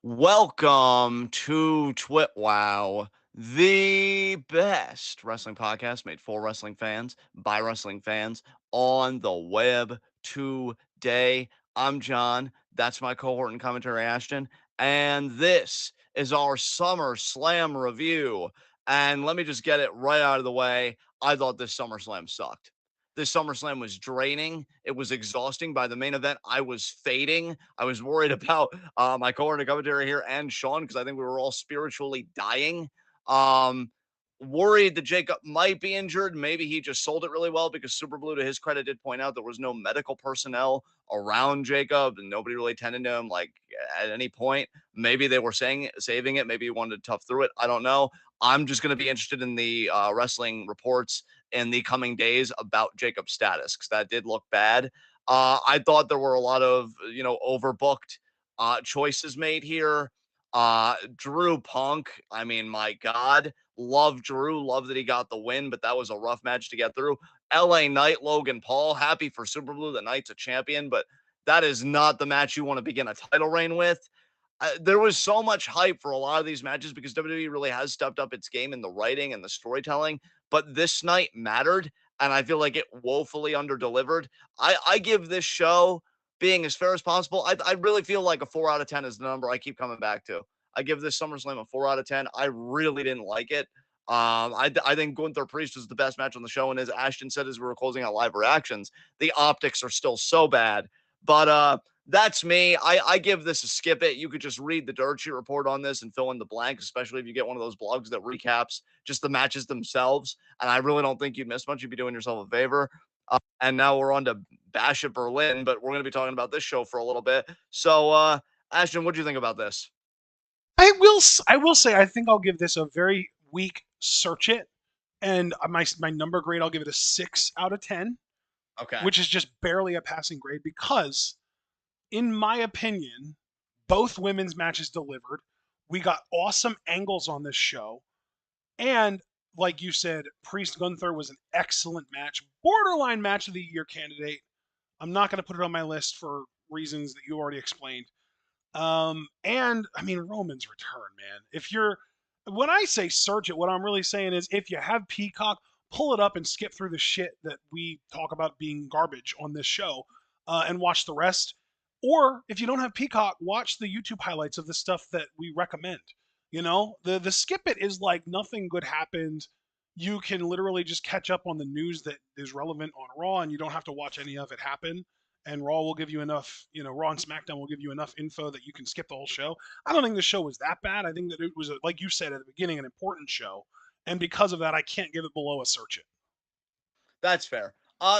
Welcome to TWitWoW, the best wrestling podcast made for wrestling fans by wrestling fans on the web today. I'm John. That's my cohort and commentary, Ashton. And this is our Summerslam review. And let me just get it right out of the way. I thought this Summerslam sucked. This SummerSlam was draining. It was exhausting. By the main event, I was fading. I was worried about my co-ordinator commentary here and Sean because I think we were all spiritually dying. Um, Worried that Jacob might be injured. Maybe he just sold it really well because Super Blue, to his credit, did point out there was no medical personnel around Jacob and nobody really tended to him like at any point. Maybe they were saving it. Maybe he wanted to tough through it. I don't know. I'm just going to be interested in the wrestling reports in the coming days about Jacob's status because that did look bad. I thought there were a lot of overbooked choices made here. Drew Punk, I mean, my God, love Drew, love that he got the win, but that was a rough match to get through. LA Knight, Logan Paul, happy for Super Blue, the Knight's a champion, but that is not the match you want to begin a title reign with. There was so much hype for a lot of these matches because WWE really has stepped up its game in the writing and the storytelling. But this night mattered, and I feel like it woefully underdelivered. I give this show, being as fair as possible, I really feel like a 4 out of 10 is the number I keep coming back to. I give this SummerSlam a 4 out of 10. I really didn't like it. I think Gunther Priest was the best match on the show, and as Ashton said as we were closing out live reactions, the optics are still so bad. But that's me. I give this a skip it. You could just read the dirt sheet report on this and fill in the blanks, especially if you get one of those blogs that recaps just the matches themselves. And I really don't think you'd miss much. You'd be doing yourself a favor. And now we're on to Bash at Berlin, but we're going to be talking about this show for a little bit. So, Ashton, what do you think about this? I will say I think I'll give this a very weak search it, and my number grade I'll give it a 6 out of 10, Okay. which is just barely a passing grade because, in my opinion, both women's matches delivered. We got awesome angles on this show, and like you said, Priest Gunther was an excellent match, borderline match of the year candidate. I'm not going to put it on my list for reasons that you already explained. And I mean Roman's return, man. If you're when I say search it, what I'm really saying is if you have Peacock, pull it up and skip through the shit that we talk about being garbage on this show, and watch the rest. Or if you don't have Peacock, watch the YouTube highlights of the stuff that we recommend. The skip it is like nothing good happened. You can literally just catch up on the news that is relevant on Raw, and you don't have to watch any of it happen, and Raw will give you enough, Raw and SmackDown will give you enough info that you can skip the whole show. I don't think the show was that bad. I think that it was, like you said at the beginning, an important show. And because of that, I can't give it below a search it. That's fair.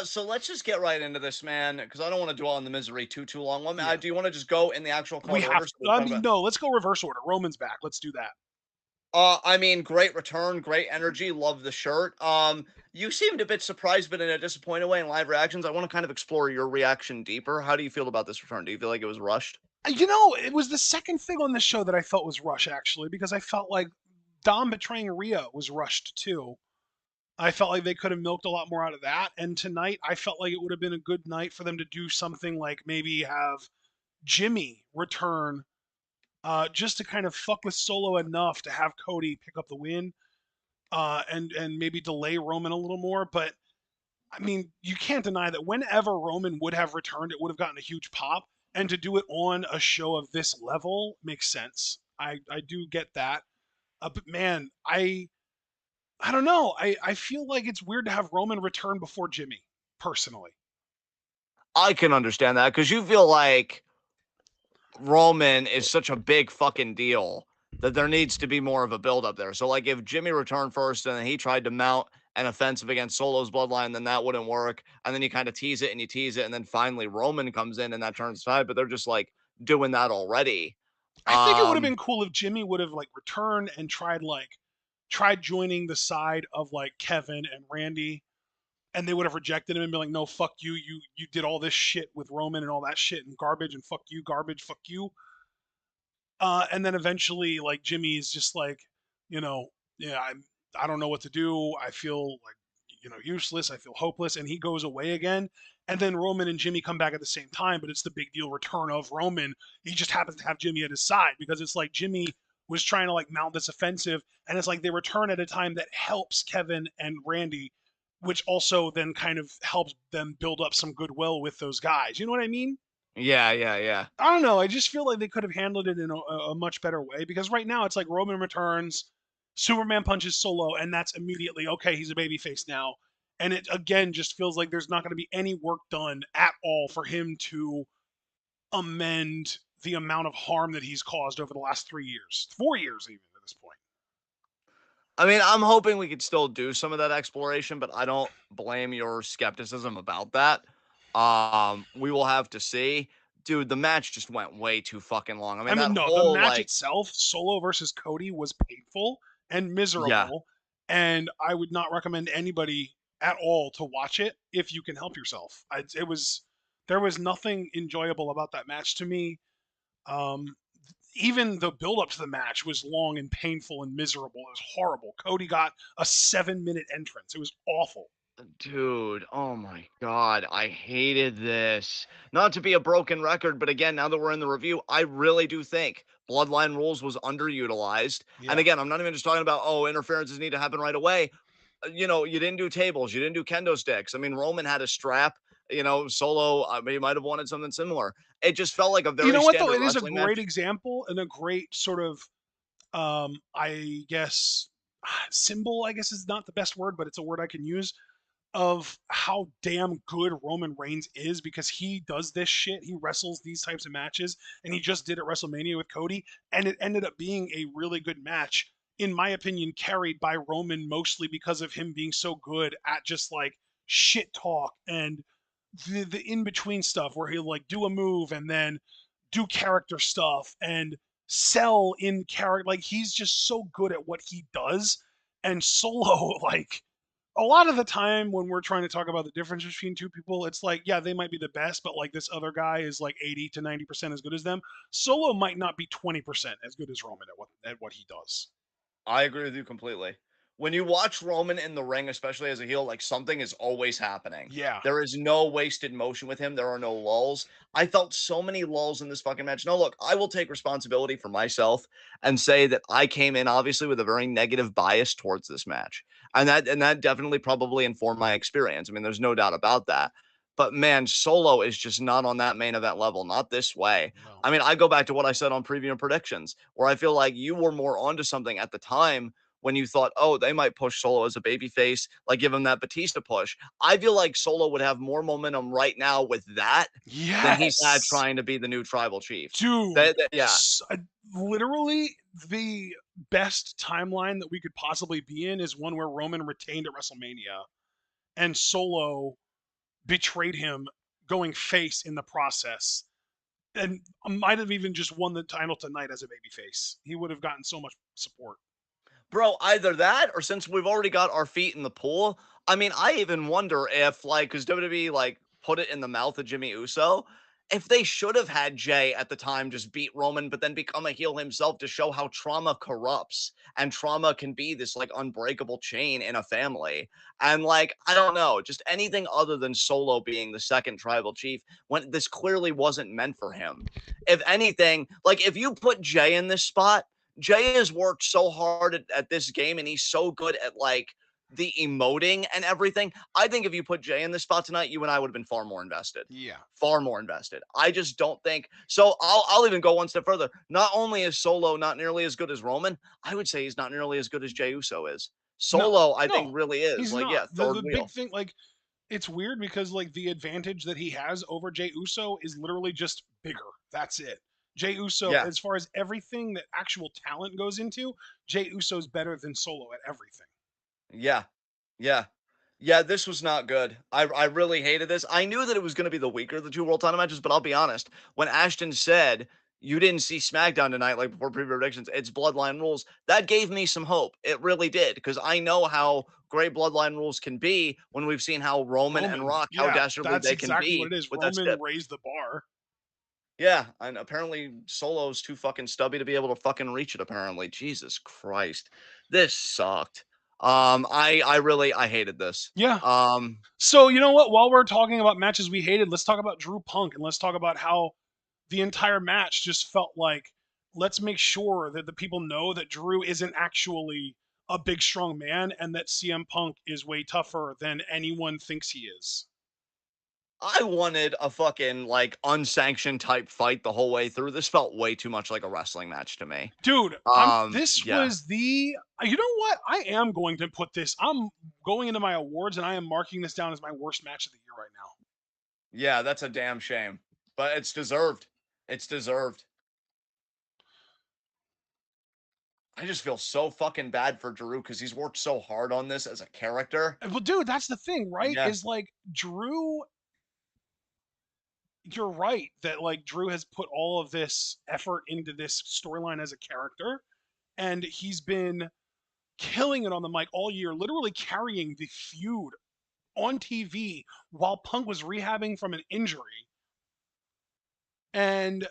So let's just get right into this, man, because I don't want to dwell on the misery too long. Yeah. Do you want to just go in the actual We card have, order so we I talk mean, about? no, let's go reverse order. Roman's back. Let's do that. I mean, great return, great energy. Love the shirt. You seemed a bit surprised, but in a disappointed way in live reactions. I want to kind of explore your reaction deeper. How do you feel about this return? Do you feel like it was rushed? It was the second thing on this show that I felt was rush, actually, because I felt like Dom betraying Rhea was rushed too. I felt like they could have milked a lot more out of that. And tonight, I felt like it would have been a good night for them to do something like maybe have Jimmy return, just to kind of fuck with Solo enough to have Cody pick up the win, and maybe delay Roman a little more. But I mean, you can't deny that whenever Roman would have returned, it would have gotten a huge pop. And to do it on a show of this level makes sense. I do get that. But man, I don't know. I feel like it's weird to have Roman return before Jimmy, personally. I can understand that because you feel like Roman is such a big fucking deal that there needs to be more of a build up there. So, like, if Jimmy returned first and then he tried to mount an offensive against Solo's bloodline, then that wouldn't work. And then you kind of tease it and you tease it. And then finally Roman comes in and that turns side, but they're just like doing that already. I think it would have Um, been cool if Jimmy would have like returned and tried joining the side of like Kevin and Randy, and they would have rejected him and been like, "No, fuck you. You did all this shit with Roman and all that shit and garbage and fuck you, garbage, fuck you." And then eventually, like Jimmy's just like, yeah, I don't know what to do. I feel like, useless. I feel hopeless, and he goes away again. and then Roman and Jimmy come back at the same time, but it's the big deal return of Roman. He just happens to have Jimmy at his side because it's like Jimmy was trying to like mount this offensive, and it's like they return at a time that helps Kevin and Randy, which also then kind of helps them build up some goodwill with those guys. You know what I mean? Yeah, yeah, yeah. I don't know. I just feel like they could have handled it in a much better way because right now it's like Roman returns, Superman punches Solo, and that's immediately okay. He's a babyface now, and it again just feels like there's not going to be any work done at all for him to amend the amount of harm that he's caused over the last 3 years, 4 years even at this point. I mean, I'm hoping we could still do some of that exploration, but I don't blame your skepticism about that. We will have to see. Dude, the match just went way too fucking long. I I mean, that mean, no, the whole match like, itself, Solo versus Cody, was painful and yeah, miserable, and I would not recommend anybody at all to watch it if you can help yourself. It was there was nothing enjoyable about that match to me. Um, Even the build up to the match was long and painful and miserable. It was horrible. Cody got a 7 minute entrance. It was awful. dude, oh my God, I hated this. Not to be a broken record, but again, now that we're in the review, I really do think Bloodline Rules was underutilized. And Yeah. again, I'm not even just talking about, oh, interferences need to happen right away. You didn't do tables, you didn't do kendo sticks. I mean, Roman had a strap, Solo, he might have wanted something similar. It just felt like a You very know what though? standard It is a wrestling great match. example and a great sort of I guess symbol, I guess is not the best word, but it's a word I can use of how damn good Roman Reigns is because he does this shit. He wrestles these types of matches, and he just did at WrestleMania with Cody, and it ended up being a really good match, in my opinion, carried by Roman mostly because of him being so good at just like shit talk and the in between stuff where he'll like do a move and then do character stuff and sell in character. Like he's just so good at what he does. And Solo, like a lot of the time when we're trying to talk about the difference between two people, it's like, yeah, they might be the best, but like this other guy is like 80 to 90% as good as them. Solo might not be 20% as good as Roman at what he does. I agree with you completely. When you watch Roman in the ring, especially as a heel, like something is always happening. Yeah. There is no wasted motion with him. There are no lulls. I felt so many lulls in this fucking match. No, look, I will take responsibility for myself and say that I came in obviously with a very negative bias towards this match. And that definitely probably informed my experience. I mean, there's no doubt about that. But man, Solo is just not on that main event level, not this way. No. I mean, I go back to what I said on preview and predictions, where I feel like you were more onto something at the time when you thought, oh, they might push Solo as a babyface, like give him that Batista push. I feel like Solo would have more momentum right now with that than he's had Yes. trying to be the new tribal chief. Dude, Yeah, literally the best timeline that we could possibly be in is one where Roman retained at WrestleMania and Solo betrayed him going face in the process and might have even just won the title tonight as a babyface. He would have gotten so much support. bro, either that or since we've already got our feet in the pool, I mean, I even wonder if because WWE like put it in the mouth of Jimmy Uso, if they should have had Jay at the time just beat Roman, but then become a heel himself to show how trauma corrupts and trauma can be this like unbreakable chain in a family. And like, I don't know, just anything other than Solo being the second tribal chief when this clearly wasn't meant for him. If anything, like if you put Jay in this spot, Jay has worked so hard at this game and he's so good at like the emoting and everything. I think if you put Jay in this spot tonight, you and I would have been far more invested. Yeah. Far more invested. I just don't think so. I'll even go one step further. Not only is Solo not nearly as good as Roman, I would say he's not nearly as good as Jey Uso is. No. Solo, I think, No. really is. He's Like, not. yeah, The third the big wheel. thing like it's weird because like the advantage that he has over Jey Uso is literally just bigger. That's it. Jey Uso, Yeah, as far as everything that actual talent goes into, Jey Uso's better than Solo at everything. yeah, yeah. Yeah, this was not good. I really hated this. I knew that it was going to be the weaker of the two world title matches, but I'll be honest. When Ashton said you didn't see SmackDown tonight, like before preview predictions, it's Bloodline Rules. That gave me some hope. It really did, because I know how great Bloodline Rules can be when we've seen how Roman and Roman, Rock, how yeah, dastardly that's they can exactly what be it is. with that Roman stip. raised the bar. Yeah, and apparently Solo's too fucking stubby to be able to fucking reach it. Apparently, Jesus Christ, this sucked. I hated this. Yeah. Um, So you know what? While we're talking about matches we hated, let's talk about Drew Punk and let's talk about how the entire match just felt like let's make sure that the people know that Drew isn't actually a big strong man and that CM Punk is way tougher than anyone thinks he is. I wanted a fucking like unsanctioned type fight the whole way through. This felt way too much like a wrestling match to me. Dude, this Yeah. was the you know what? I am going to put this. I'm going into my awards and I am marking this down as my worst match of the year right now. Yeah, that's a damn shame. But it's deserved. It's deserved. I just feel so fucking bad for Drew because he's worked so hard on this as a character. Well, dude, that's the thing, right? Yeah. Is like Drew, you're right that like Drew has put all of this effort into this storyline as a character, and he's been killing it on the mic all year, literally carrying the feud on TV while Punk was rehabbing from an injury. And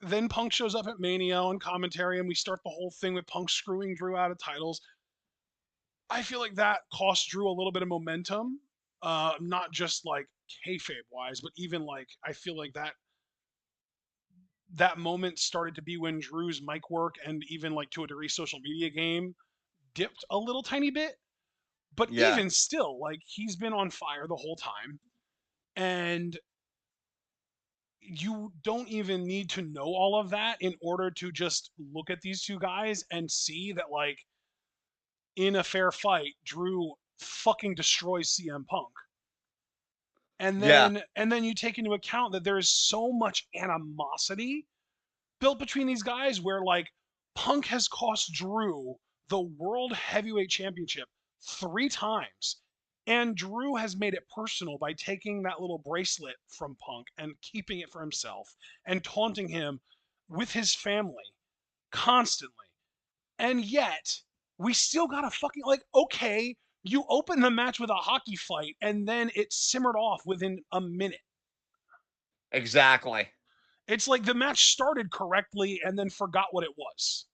then Punk shows up at Mania on commentary, and we start the whole thing with Punk screwing Drew out of titles. I feel like that cost Drew a little bit of momentum, not just like kayfabe wise, but even like I feel like that moment started to be when Drew's mic work and even like to a degree social media game dipped a little tiny bit. But Yeah. even still, like he's been on fire the whole time, and you don't even need to know all of that in order to just look at these two guys and see that like in a fair fight, Drew fucking destroys CM Punk. Yeah. And then you take into account that there is so much animosity built between these guys where like Punk has cost Drew the World Heavyweight Championship 3 times. And Drew has made it personal by taking that little bracelet from Punk and keeping it for himself and taunting him with his family constantly. And yet, we still got a fucking like, okay, you open the match with a hockey fight and then it simmered off within a minute. Exactly. It's like the match started correctly and then forgot what it was.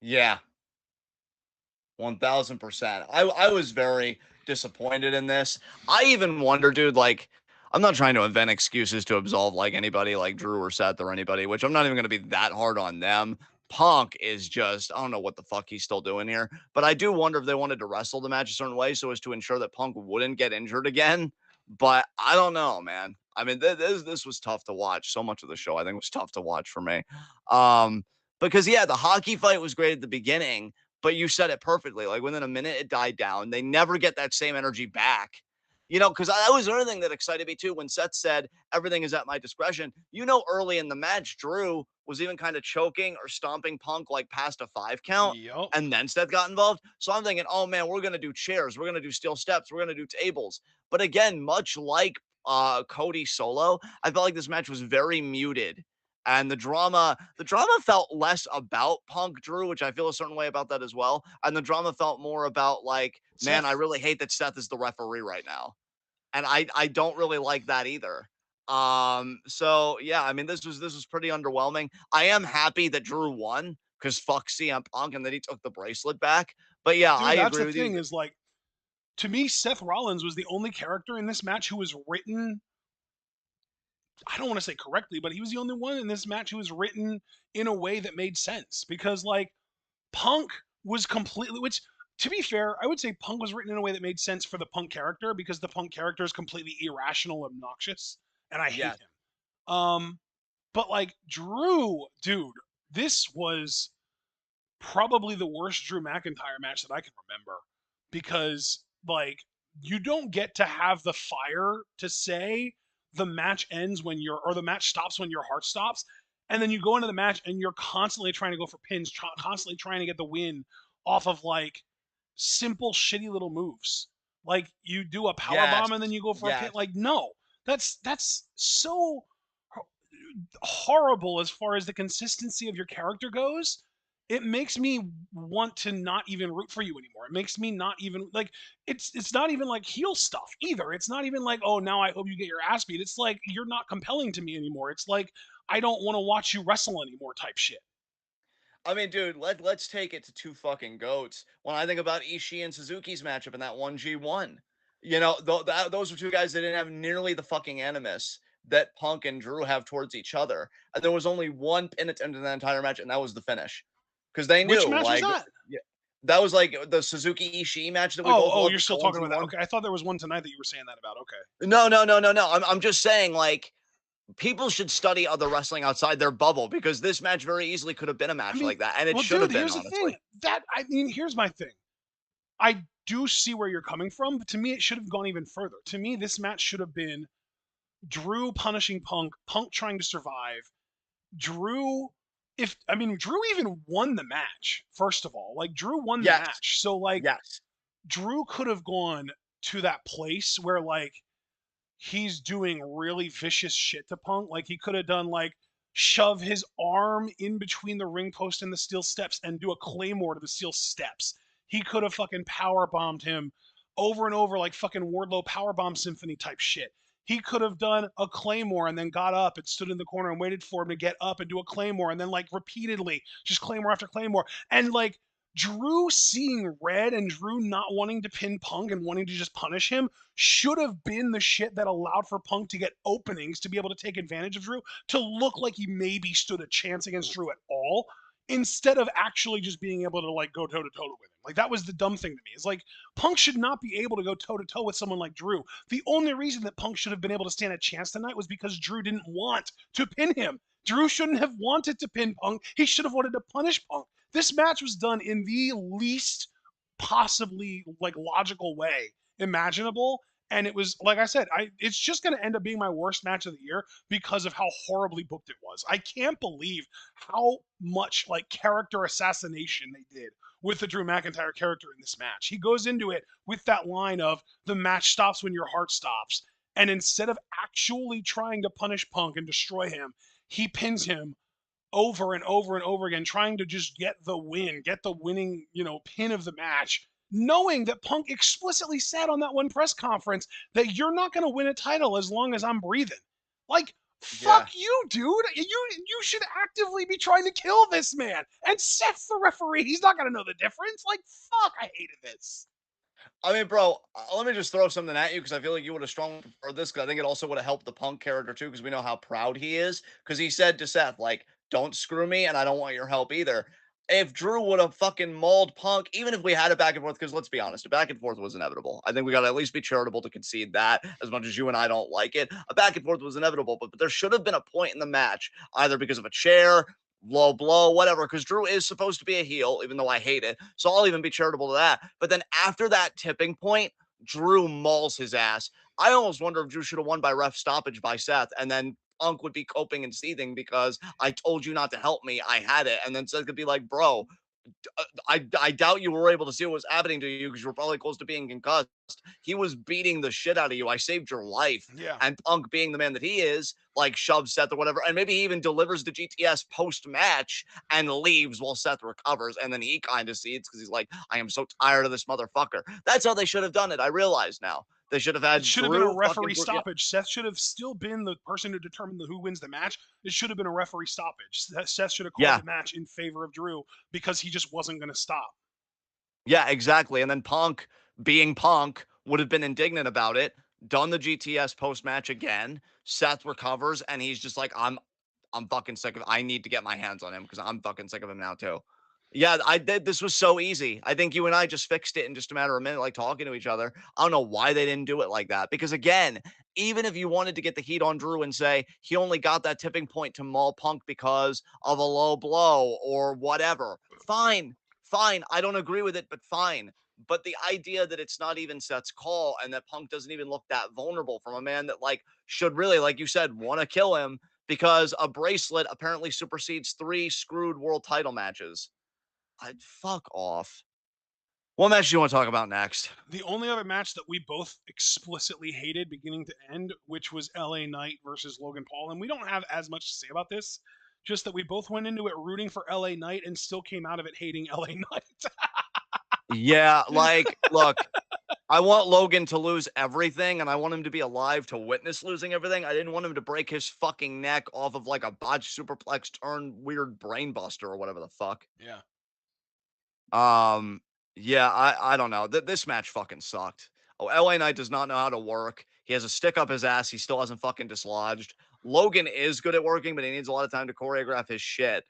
Yeah. 1000%. I was very disappointed in this. I even wonder, dude, like, I'm not trying to invent excuses to absolve like anybody like Drew or Seth or anybody, which I'm not even going to be that hard on them. Punk is just, I don't know what the fuck he's still doing here, but I do wonder if they wanted to wrestle the match a certain way so as to ensure that Punk wouldn't get injured again. But I don't know, man. I mean, this was tough to watch. So much of the show I think was tough to watch for me. Um, because yeah, the hockey fight was great at the beginning, but you said it perfectly. Like within a minute, it died down. They never get that same energy back. You know, because that was another thing that excited me too. When Seth said everything is at my discretion, you know, early in the match, Drew was even kind of choking or stomping Punk like past a 5 count. Yep. And then Seth got involved. So I'm thinking, oh man, we're going to do chairs. We're going to do steel steps. We're going to do tables. But again, much like Cody Solo, I felt like this match was very muted and the drama felt less about Punk Drew, which I feel a certain way about that as well. And the drama felt more about like, man, I Seth, really hate that Seth is the referee right now. And I don't really like that either. So yeah, I mean this was pretty underwhelming. I am happy that Drew won because fuck CM Punk and that he took the bracelet back. But yeah, I dude, that's agree the with you. thing is like to me, Seth Rollins was the only character in this match who was written, I don't want to say correctly, but he was the only one in this match who was written in a way that made sense. Because like Punk was completely, which to be fair, I would say Punk was written in a way that made sense for the Punk character because the Punk character is completely irrational, obnoxious, and I hate Yes. him. But like Drew, dude, this was probably the worst Drew McIntyre match that I can remember because like you don't get to have the fire to say the match ends when your or the match stops when your heart stops, and then you go into the match and you're constantly trying to go for pins, constantly trying to get the win off of like simple shitty little moves. Like you do a power Yes. bomb and then you go for a pin. Yes. Like no, that's so horrible as far as the consistency of your character goes. It makes me want to not even root for you anymore. It makes me not even like it's not even like heel stuff either. It's not even like, oh, now I hope you get your ass beat. It's like you're not compelling to me anymore. It's like I don't want to watch you wrestle anymore type shit. I mean, dude, let's take it to two fucking goats. When I think about Ishii and Suzuki's matchup in that one G1, those were two guys that didn't have nearly the fucking animus that Punk and Drew have towards each other. And there was only one pin attempt in the entire match, and that was the finish. Because they Which knew, match was like, that? yeah, that was like the Suzuki Ishii match that we Oh, both oh, loved you're with still Collins talking in about the that. corner. Okay, I thought there was one tonight that you were saying that about. Okay. No, no, no, no, no. I'm just saying, like, people should study other wrestling outside their bubble because this match very easily could have been a I match mean, like that, and it well, should have dude, been, here's the thing. honestly. Here's my thing. I do see where you're coming from, but to me, it should have gone even further. To me, this match should have been Drew punishing Punk, Punk trying to survive, Drew. Drew even won the match. First of all, like Drew won the Yes, match, so like yes, Drew could have gone to that place where like he's doing really vicious shit to Punk. Like he could have done like shove his arm in between the ring post and the steel steps and do a claymore to the steel steps. He could have fucking power bombed him over and over like fucking Wardlow powerbomb symphony type shit. He could have done a claymore and then got up and stood in the corner and waited for him to get up and do a claymore and then like repeatedly just claymore after claymore. And like Drew seeing red and Drew not wanting to pin Punk and wanting to just punish him should have been the shit that allowed for Punk to get openings to be able to take advantage of Drew, to look like he maybe stood a chance against Drew at all, instead of actually just being able to like go toe to toe with him. Like that was the dumb thing to me. It's like Punk should not be able to go toe to toe with someone like Drew. The only reason that Punk should have been able to stand a chance tonight was because Drew didn't want to pin him. Drew shouldn't have wanted to pin Punk. He should have wanted to punish Punk. This match was done in the least possibly like logical way imaginable, and it was like I said, it's just going to end up being my worst match of the year because of how horribly booked it was. I can't believe how much like character assassination they did with the Drew McIntyre character in this match. He goes into it with that line of the match stops when your heart stops, and instead of actually trying to punish Punk and destroy him, he pins him over and over and over again, trying to just get the win, get the winning, pin of the match, knowing that Punk explicitly said on that one press conference that you're not going to win a title as long as I'm breathing. Like, yeah. fuck you, dude. You should actively be trying to kill this man. And Seth's the referee. He's not going to know the difference. Like, fuck, I hated this. I mean, bro, let me just throw something at you because I feel like you would have strongly preferred this because I think it also would have helped the Punk character too because we know how proud he is because he said to Seth, like, don't screw me and I don't want your help either. If Drew would have fucking mauled Punk, even if we had a back and forth, because let's be honest, a back and forth was inevitable. I think we got to at least be charitable to concede that, as much as you and I don't like it. A back and forth was inevitable, but there should have been a point in the match, either because of a chair, low blow, whatever, because Drew is supposed to be a heel, even though I hate it. So I'll even be charitable to that. But then after that tipping point, Drew mauls his ass. I almost wonder if Drew should have won by ref stoppage by Seth, and then Punk would be coping and seething because I told you not to help me. I had it. And then Seth could be like, bro, I doubt you were able to see what was happening to you because you were probably close to being concussed. He was beating the shit out of you. I saved your life. Yeah. And Punk, being the man that he is, like shoves Seth or whatever. And maybe he even delivers the GTS post match and leaves while Seth recovers. And then he kind of sees because he's like, I am so tired of this motherfucker. That's how they should have done it. I realize now. They should have It had should have been a Drew referee fucking. Yeah. stoppage. Seth should have still been the person to determine who wins the match. It should have been a referee stoppage. Seth should have called Yeah. the match in favor of Drew because he just wasn't going to stop. Yeah, exactly. And then Punk, being Punk, would have been indignant about it, done the GTS post match again. Seth recovers, and he's just like, I'm fucking sick of. I need to get my hands on him because I'm fucking sick of him now too. Yeah, I did. This was so easy. I think you and I just fixed it in just a matter of a minute, like talking to each other. I don't know why they didn't do it like that. Because again, even if you wanted to get the heat on Drew and say he only got that tipping point to maul Punk because of a low blow or whatever, fine, fine. I don't agree with it, but fine. But the idea that it's not even Seth's call and that Punk doesn't even look that vulnerable from a man that like should really, like you said, want to kill him because a bracelet apparently supersedes 3 screwed world title matches. I'd fuck off. What match do you want to talk about next? The only other match that we both explicitly hated beginning to end, which was LA Knight versus Logan Paul. And we don't have as much to say about this, just that we both went into it rooting for LA Knight and still came out of it hating LA Knight. Yeah, like, look, I want Logan to lose everything, and I want him to be alive to witness losing everything. I didn't want him to break his fucking neck off of like a botched superplex turn weird brain buster or whatever the fuck. Yeah. Um, yeah, I don't know. This match fucking sucked. Oh, LA Knight does not know how to work. He has a stick up his ass. He still hasn't fucking dislodged. Logan is good at working, but he needs a lot of time to choreograph his shit.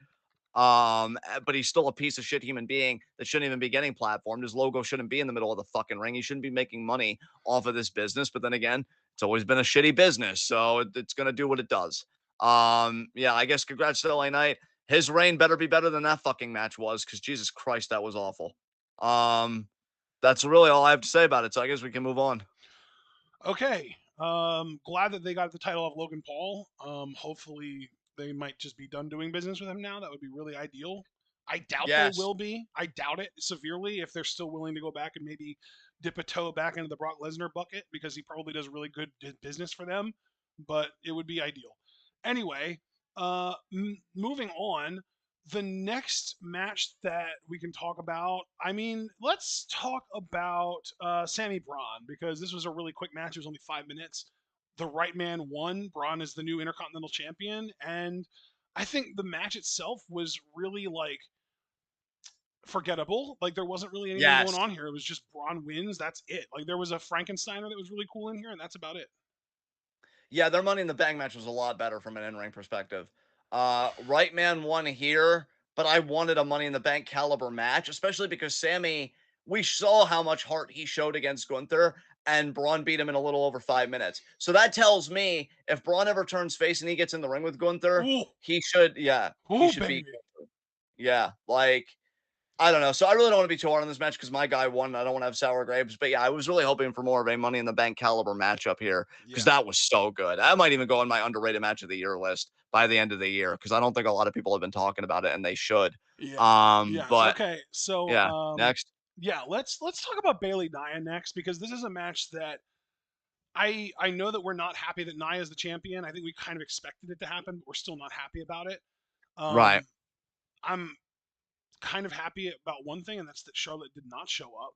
But he's still a piece of shit human being that shouldn't even be getting platformed. His logo shouldn't be in the middle of the fucking ring. He shouldn't be making money off of this business. But then again, it's always been a shitty business, so it's gonna do what it does. Yeah, I guess congrats to LA Knight. His reign better be better than that fucking match was, because Jesus Christ, that was awful. Um, that's really all I have to say about it. So I guess we can move on. Okay. Glad that they got the title of Logan Paul. Hopefully they might just be done doing business with him now. That would be really ideal. I doubt they Yes. will be. I doubt it severely if they're still willing to go back and maybe dip a toe back into the Brock Lesnar bucket because he probably does really good business for them. But it would be ideal. Anyway, moving on, the next match that we can talk about, I mean, let's talk about Sammy Braun, because this was a really quick match. It was only 5 minutes. The right man won. Braun is the new Intercontinental Champion. And I think the match itself was really like forgettable. Like there wasn't really anything going Yes. on here. It was just Braun wins. That's it. Like there was a Frankensteiner that was really cool in here, and that's about it. Yeah, their Money in the Bank match was a lot better from an in-ring perspective. Right man won here, but I wanted a Money in the Bank caliber match, especially because Sammy, we saw how much heart he showed against Gunther, and Braun beat him in a little over 5 minutes. So that tells me if Braun ever turns face and he gets in the ring with Gunther, Ooh, he ooh, should beat baby. Gunther. Yeah, like I don't know. So I really don't want to be too hard on this match because my guy won. I don't want to have sour grapes. But yeah, I was really hoping for more of a Money in the Bank caliber matchup here because Yeah, that was so good. That might even go on my underrated match of the year list by the end of the year because I don't think a lot of people have been talking about it and they should. yeah, yeah. But Okay, so yeah, next. yeah, let's talk about Bailey Nia next, because this is a match that I know that we're not happy that Nia is the champion. I think we kind of expected it to happen, but we're still not happy about it. Right. I'm kind of happy about one thing, and that's that Charlotte did not show up,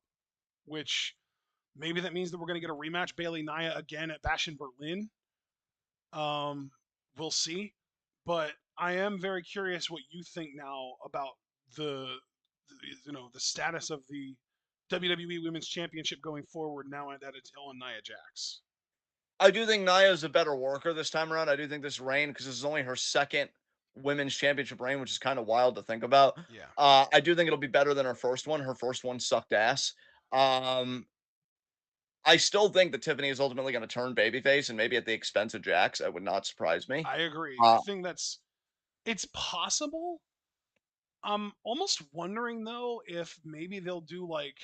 which maybe that means that we're going to get a rematch Bailey Nia again at Bash in Berlin. Um, we'll see, but I am very curious what you think now about the status of the WWE Women's Championship going forward now that it's on Nia Jax. I do think Nia is a better worker this time around. I do think this reign, because this is only her second women's championship reign, which is kind of wild to think about. Yeah. I do think it'll be better than her first one. Her first one sucked ass. Um, I still think that Tiffany is ultimately going to turn babyface and maybe at the expense of Jax. That would not surprise me. I agree. I Uh, think it's possible. I'm almost wondering though if maybe they'll do like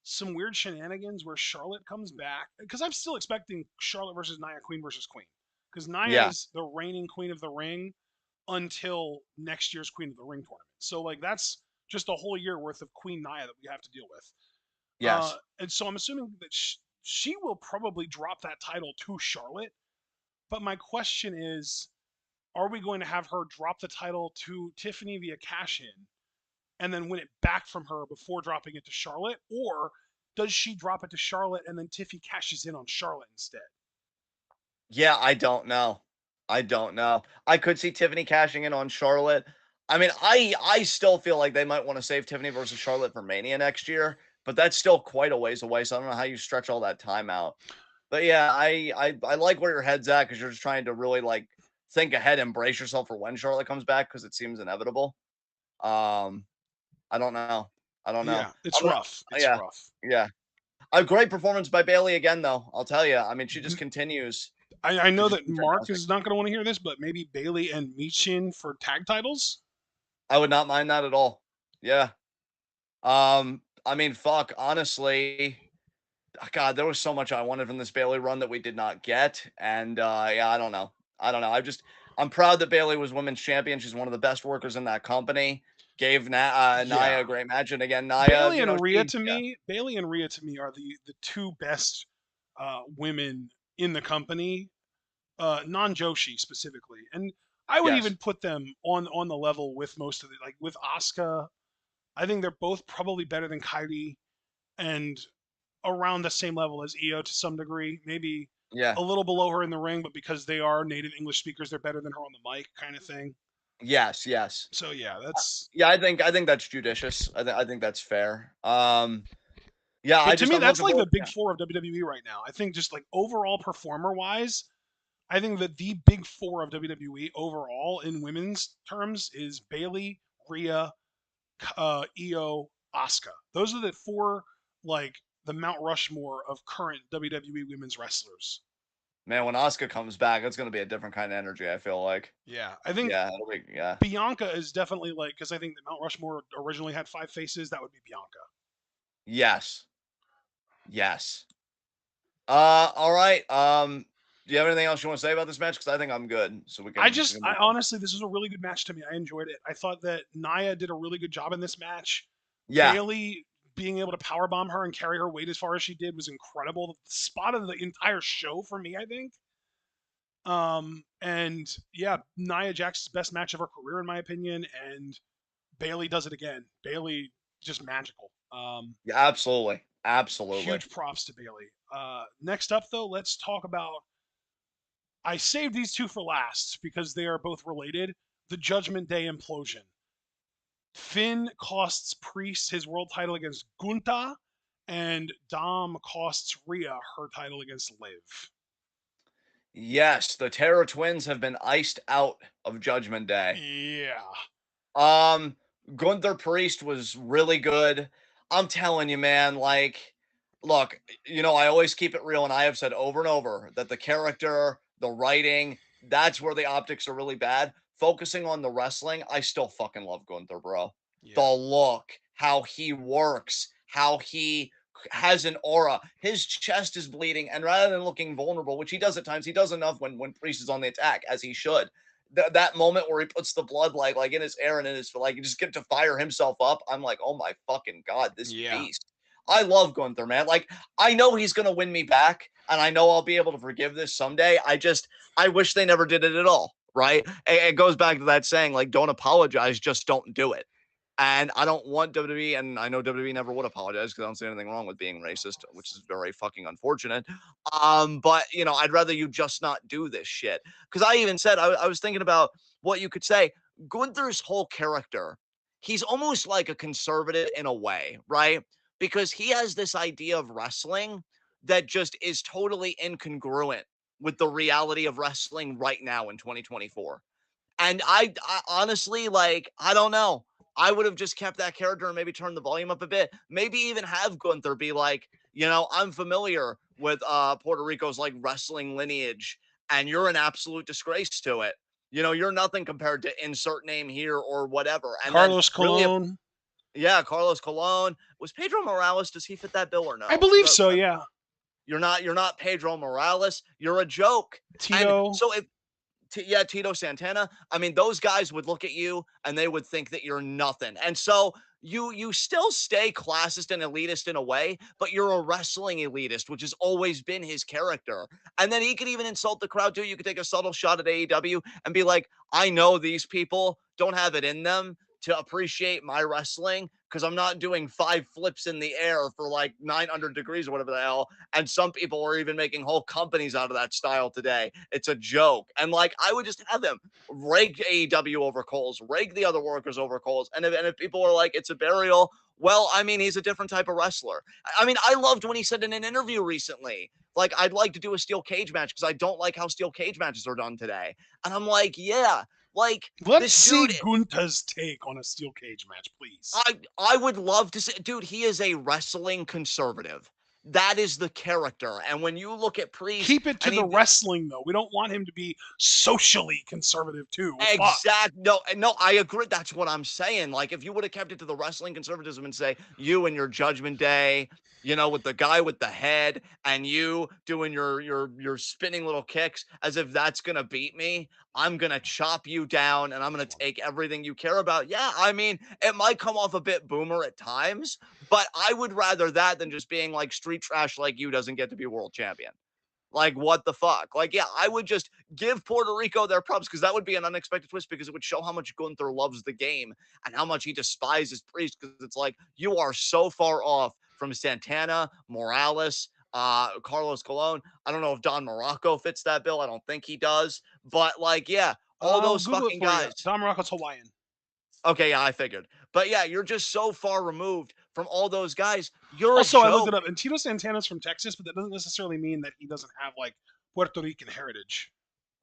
some weird shenanigans where Charlotte comes back, because I'm still expecting Charlotte versus Nia, Queen versus Queen, because Nia yeah. is the reigning Queen of the Ring until next year's Queen of the Ring tournament. So like that's just a whole year worth of Queen Nia that we have to deal with. Yes. And so I'm assuming that she will probably drop that title to Charlotte. But my question is, are we going to have her drop the title to Tiffany via cash in and then win it back from her before dropping it to Charlotte? Or does she drop it to Charlotte and then Tiffy cashes in on Charlotte instead? Yeah. I don't know. I don't know. I could see Tiffany cashing in on Charlotte. I mean, I still feel like they might want to save Tiffany versus Charlotte for Mania next year, but that's still quite a ways away. So I don't know how you stretch all that time out. But yeah, I like where your head's at because you're just trying to really like think ahead, embrace yourself for when Charlotte comes back because it seems inevitable. Um, I don't know. I don't know. Yeah, it's rough. It's Yeah, rough. yeah. A great performance by Bailey again, though. I'll tell you. I mean, she just continues I to know just that be Mark fantastic. is not going to want to hear this, but maybe Bailey and Michin for tag titles. I would not mind that at all. Yeah. I mean, fuck. Honestly, God, there was so much I wanted from this Bailey run that we did not get, and yeah, I don't know. I don't know. I'm proud that Bailey was women's champion. She's one of the best workers in that company. Gave Nia Yeah, a great match, and again, Nia, Bailey and Rhea to me are the two best women in the company, non Joshi specifically, and I would yes, even put them on the level with most of the, with Asuka. I think they're both probably better than Kylie, and around the same level as Io to some degree. Maybe Yeah. a little below her in the ring, but because they are native English speakers, they're better than her on the mic, kind of thing. Yes, yes. So yeah, that's. Yeah, I think that's judicious. I think that's fair. Yeah, But to me, I'm that's looking like the forward. big Yeah. four of WWE right now. I think just like overall performer wise, I think that the big four of WWE overall in women's terms is Bailey, Rhea, Io, Asuka. Those are the four, like the Mount Rushmore of current WWE women's wrestlers. Man, when Asuka comes back, it's gonna be a different kind of energy, I feel like. Yeah, I think Yeah, it'll be yeah. Bianca is definitely like because I think that Mount Rushmore originally had five faces. That would be Bianca. Yes. Yes. All right. Do you have anything else you want to say about this match? Because I think I'm good. So we can I move on. honestly, this was a really good match to me. I enjoyed it. I thought that Nia did a really good job in this match. Yeah. Bailey being able to powerbomb her and carry her weight as far as she did was incredible. The spot of the entire show for me, I think. And yeah, Nia Jax's best match of her career, in my opinion, and Bailey does it again. Bailey just magical. Yeah, absolutely. Absolutely. Huge props to Bailey. Next up, though, let's talk about. I saved these two for last because they are both related. The Judgment Day implosion. Finn costs Priest his world title against Gunta, and Dom costs Rhea her title against Liv. Yes, the Terror Twins have been iced out of Judgment Day. Yeah. Um, Gunther Priest was really good. I'm telling you, man, like, look, I always keep it real, and I have said over and over that the character, the writing, that's where the optics are really bad. Focusing on the wrestling, I still fucking love Gunther, bro. The Yeah. look, how he works, how he has an aura. His chest is bleeding, and rather than looking vulnerable, which he does at times, he does enough when Priest is on the attack, as he should. That moment where he puts the blood like in his air and in his like, you just get to fire himself up. I'm like, oh my fucking god, this Yeah. beast. I love Gunther, man. Like, I know he's gonna win me back, and I know I'll be able to forgive this someday. I wish they never did it at all. Right? It goes back to that saying, like, don't apologize, just don't do it. And I don't want WWE, and I know WWE never would apologize because I don't see anything wrong with being racist, which is very fucking unfortunate. But I'd rather you just not do this shit. Because I even said I was thinking about what you could say. Gunther's whole character, he's almost like a conservative in a way, right? Because he has this idea of wrestling that just is totally incongruent with the reality of wrestling right now in 2024. And I honestly, like, I don't know. I would have just kept that character and maybe turned the volume up a bit. Maybe even have Gunther be like, I'm familiar with Puerto Rico's like wrestling lineage, and you're an absolute disgrace to it. You're nothing compared to insert name here or whatever. And then Carlos really, Colon. yeah, Carlos Colon. Was Pedro Morales, does he fit that bill or I no? believe so, yeah. You're not Pedro Morales. You're a joke. And Tito. so yeah, Tito Santana. I mean, those guys would look at you and they would think that you're nothing. And so you still stay classist and elitist in a way, but you're a wrestling elitist, which has always been his character. And then he could even insult the crowd too. You could take a subtle shot at AEW and be like, I know these people don't have it in them to appreciate my wrestling because I'm not doing 5 flips in the air for like 900 degrees or whatever the hell. And some people are even making whole companies out of that style today. It's a joke. And like, I would just have them rake AEW over Coles, rake the other workers over Coles. And if people are like, it's a burial, well, I mean, he's a different type of wrestler. I mean, I loved when he said in an interview recently, like, I'd like to do a steel cage match because I don't like how steel cage matches are done today. And I'm like, yeah, like, Let's this see dude, Gunta's take on a steel cage match, please. I would love to say, dude, he is a wrestling conservative. That is the character. And when you look at Priest Keep it to and the he wrestling, though. We don't want him to be socially conservative, too. Fuck. no, I agree. That's what I'm saying. Like, if you would have kept it to the wrestling conservatism and say, you and your Judgment Day, with the guy with the head and you doing your spinning little kicks as if that's gonna beat me. I'm gonna chop you down and I'm gonna take everything you care about. Yeah, I mean, it might come off a bit boomer at times, but I would rather that than just being like street trash like you doesn't get to be world champion. Like, what the fuck? Like, yeah, I would just give Puerto Rico their props because that would be an unexpected twist because it would show how much Gunther loves the game and how much he despises Priest because it's like, you are so far off from Santana, Morales, Carlos Colon. I don't know if Don Morocco fits that bill. I don't think he does. But like, yeah, all I'll those Google it fucking for you. guys. Don Morocco's Hawaiian. Okay, yeah, I figured. But yeah, you're just so far removed from all those guys. You're a Also, I looked joke. it up, and Tito Santana's from Texas, but that doesn't necessarily mean that he doesn't have like Puerto Rican heritage.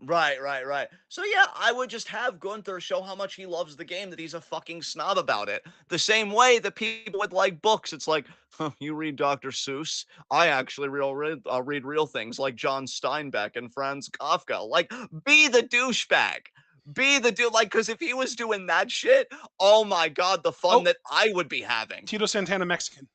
Right, right, right. So yeah, I would just have Gunther show how much he loves the game, that he's a fucking snob about it. The same way that people would like books. It's like, huh, you read Dr. Seuss. I actually read real things like John Steinbeck and Franz Kafka. Like, be the douchebag. Be the dude. Like, because if he was doing that shit, oh my god, the fun Oh, that I would be having. Tito Santana, Mexican.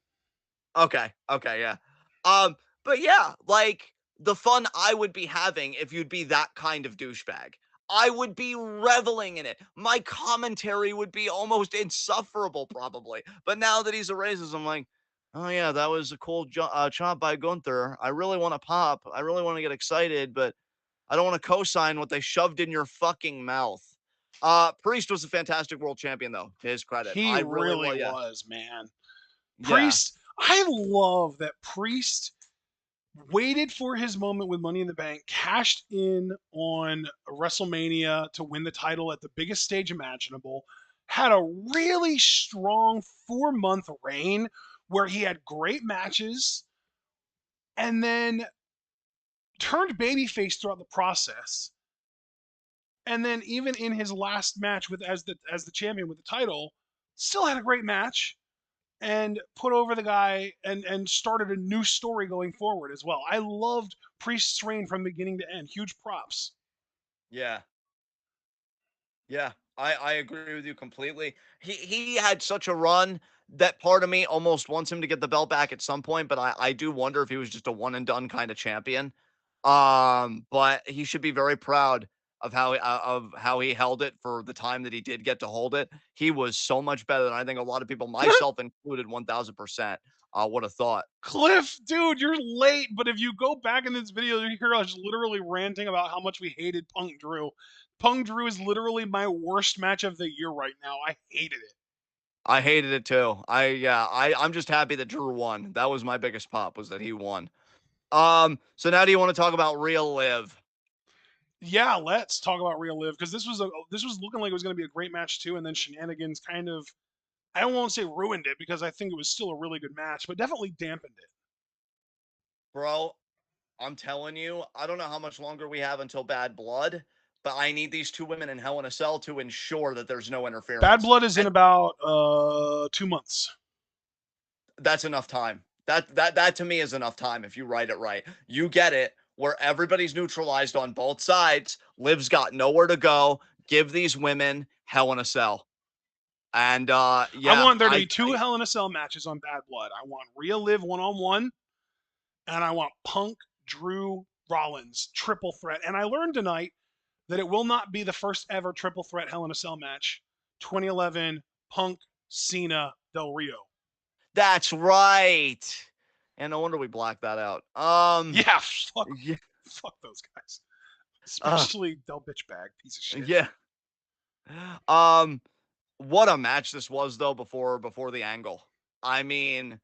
Okay. Okay. Yeah. But yeah, like the fun I would be having if you'd be that kind of douchebag. I would be reveling in it. My commentary would be almost insufferable, probably. But now that he's a racist, I'm like, oh yeah, that was a cool chop by Gunther. I really want to pop. I really want to get excited, but I don't want to co-sign what they shoved in your fucking mouth. Priest was a fantastic world champion, though. To his credit, He I really really was. Yeah, was, man. yeah. Priest, I love that Priest waited for his moment with Money in the Bank, cashed in on WrestleMania to win the title at the biggest stage imaginable, had a really strong 4 month reign where he had great matches, and then turned babyface throughout the process. And then even in his last match with as the champion with the title, still had a great match and put over the guy and started a new story going forward as well. I loved Priest's reign from beginning to end. Huge props. Yeah. Yeah, I agree with you completely. He had such a run that part of me almost wants him to get the belt back at some point, but I do wonder if he was just a one and done kind of champion. But he should be very proud of how he held it for the time that he did get to hold it. He was so much better than I think a lot of people, myself included, 1000%, would have thought. Cliff, dude, you're late, but if you go back in this video, you hear us literally ranting about how much we hated Punk Drew. Punk Drew is literally my worst match of the year right now. I hated it. I hated it too. I'm just happy that Drew won. That was my biggest pop, was that he won. So now do you want to talk about Real Live? Yeah, let's talk about Real Live because this was looking like it was going to be a great match too, and then shenanigans kind of I don't want to say ruined it because I think it was still a really good match, but definitely dampened it. Bro, I'm telling you, I don't know how much longer we have until Bad Blood, but I need these two women in Hell in a Cell to ensure that there's no Bad interference. Blood is in And about 2 months. that's enough time. That to me is enough time if you write it right. You get it where everybody's neutralized on both sides. Liv's got nowhere to go. Give these women Hell in a Cell. And I yeah, want there to be two Hell in a Cell matches on Bad Blood. I want Real Live 1-on-1, and I want Punk, Drew, Rollins triple threat. And I learned tonight that it will not be the first ever triple threat Hell in a Cell match. 2011 Punk, Cena, Del Rio. that's right. And no wonder we blacked that out. Yeah, Yeah, fuck those guys, uh, especially Del Bitchbag, piece of shit. yeah. Um, what a match this was though before the angle. I mean,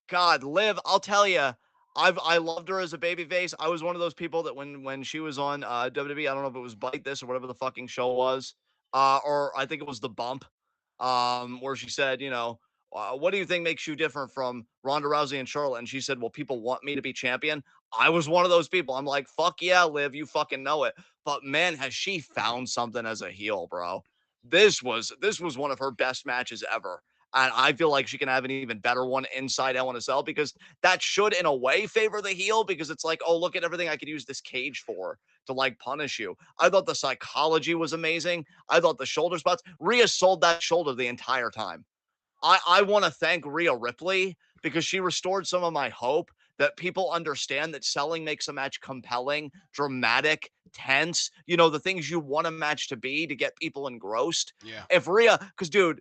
God, Liv, I'll tell you, I loved her as a babyface. I was one of those people that when she was on WWE, I don't know if it was Bite This or whatever the fucking show was, or I think it was The Bump, where she said, what do you think makes you different from Ronda Rousey and Charlotte? And she said, well, people want me to be champion. I was one of those people. I'm like, fuck yeah, Liv, you fucking know it. But man, has she found something as a heel, bro. This was one of her best matches ever. And I feel like she can have an even better one inside LNSL because that should, in a way, favor the heel because it's like, oh, look at everything I could use this cage for to like punish you. I thought the psychology was amazing. I thought the shoulder spots. Rhea sold that shoulder the entire time. I want to thank Rhea Ripley because she restored some of my hope that people understand that selling makes a match compelling, dramatic, tense, the things you want a match to be to get people engrossed. Yeah. If Rhea, because dude,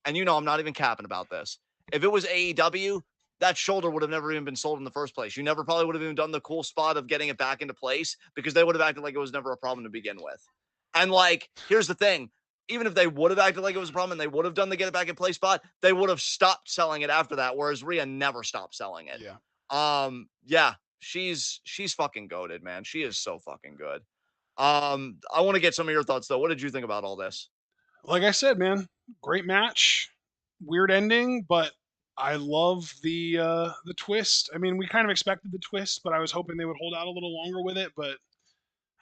and I'm not even capping about this. If it was AEW, that shoulder would have never even been sold in the first place. You never probably would have even done the cool spot of getting it back into place because they would have acted like it was never a problem to begin with. And like, here's the thing even if they would have acted like it was a problem and they would have done the get it back in play spot, they would have stopped selling it after that. Whereas Rhea never stopped selling it. Yeah. Yeah, she's fucking goated, man. She is so fucking good. I want to get some of your thoughts though. What did you think about all this? Like I said, man, great match. Weird ending, but I love the twist. I mean, we kind of expected the twist, but I was hoping they would hold out a little longer with it. But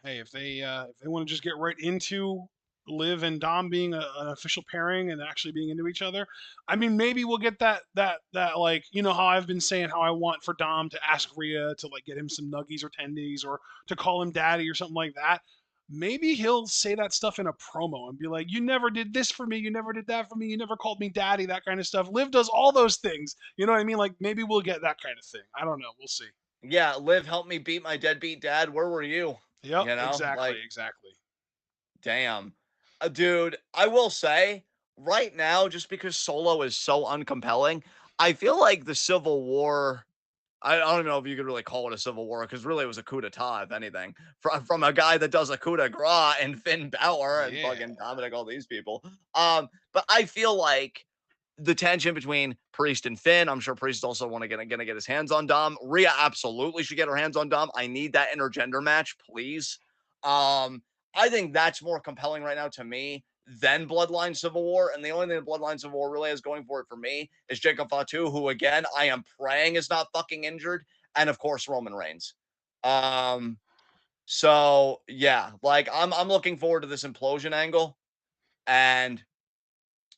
hey, if they want to just get right into Liv and Dom being an official pairing and actually being into each other, I mean, maybe we'll get that like, you know how I've been saying how I want for Dom to ask Rhea to like get him some nuggies or tendies or to call him daddy or something like that. Maybe he'll say that stuff in a promo and be like, "You never did this for me, you never did that for me, you never called me daddy," that kind of stuff. Liv does all those things. You know what I mean? Like maybe we'll get that kind of thing. I don't know. We'll see. Yeah, Liv helped me beat my deadbeat dad. Where were you? Yep, You know, exactly, like, exactly. damn. Dude, I will say right now, just because Solo is so uncompelling, I feel like the Civil War. I don't even know if you could really call it a civil war because really it was a coup d'etat, if anything, from a guy that does a coup de grace and Finn Balor and Yeah. fucking Dominic, all these people. But I feel like the tension between Priest and Finn. I'm sure Priest also gonna get his hands on Dom. Rhea absolutely should get her hands on Dom. I need that intergender match, please. Um, I think that's more compelling right now to me than Bloodline Civil War. And the only thing that Bloodline Civil War really has going for it for me is Jacob Fatu, who again I am praying is not fucking injured, and of course Roman Reigns. Um, so yeah, like I'm looking forward to this implosion angle. And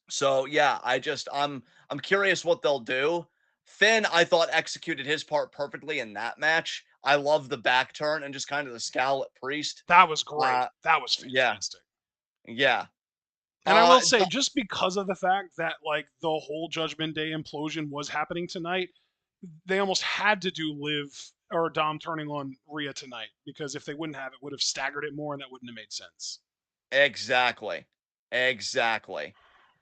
so yeah, I'm curious what they'll do. Finn, I thought executed his part perfectly in that match. I love the back turn and just kind of the scowl at Priest. That was great. Uh, That was yeah, fantastic. yeah. And I will say, The, just because of the fact that like the whole Judgment Day implosion was happening tonight, they almost had to do Liv or Dom turning on Rhea tonight because if they wouldn't have, it would have staggered it more, and that wouldn't have made sense. exactly, exactly.